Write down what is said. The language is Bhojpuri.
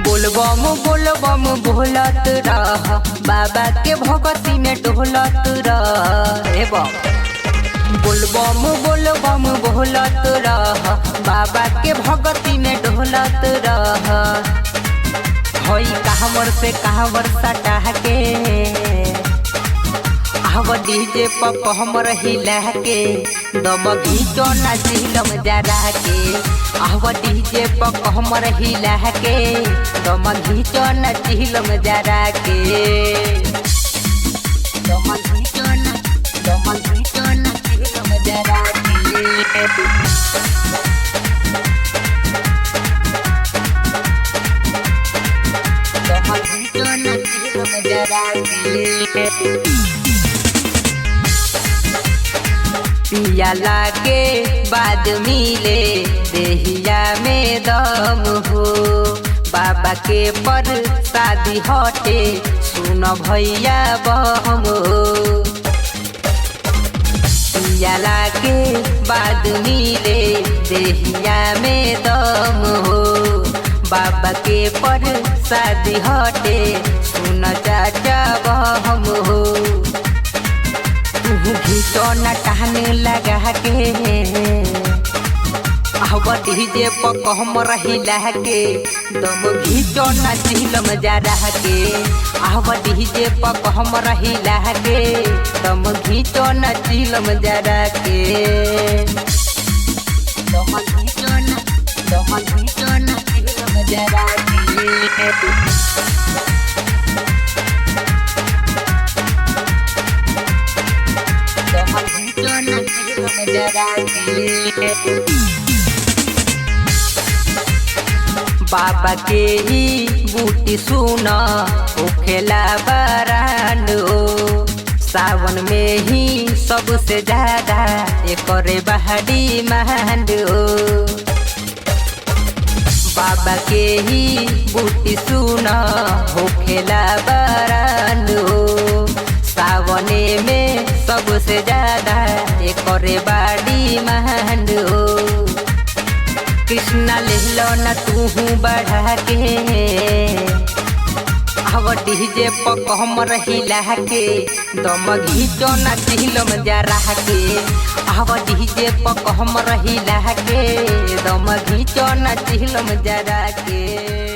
बोलबम बोलबम बोलत रह, बाबा के भगती में डोलत रह। बोलबम बोलबम बोलत रह, बाबा के भगती में डोलत रह। होई कहवर से कहवर सटा के, आव डीजे पप हमर हिला के, दम घीचो ना चिलम जरा के। आव डीजे पप हमर हिला के, दम घीचो ना चिलम जरा के। दम घीचो ना चिलम जरा के। पियाला के बाद मिले देहिया में दम हो, बाबा के पर शादी हटे सुन भैया बम हो। पियाला के बाद मिले देहिया में दम हो, बाबा के पर शादी हटे सुन चाचा बम हो। घीचो न टहने लगा के, आव डीजे पक हमर हिला के, दम घीचो न चिलम जरा के। आव डीजे पक हमर हिला के, दम घीचो न चिलम जरा के। दम घीचो न चिलम जरा के। बाबा के ही बूटी सुन होखेला बरांड हो, सावन में ही सबसे ज्यादा एकरे बहाडी महंड हो। बाबा के ही बूटी सुन होखेला बरांड हो, सावने में सबसे ज्यादा एकरे बाड़ी महंड हो। कृष्णा ले लो न तू बढ़ा के, आव डीजे पक हमर हिला के, दम घीचो न चिलम जरा के। आव डीजे पक हमर हिला के, दम घीचो न चिलम जरा के।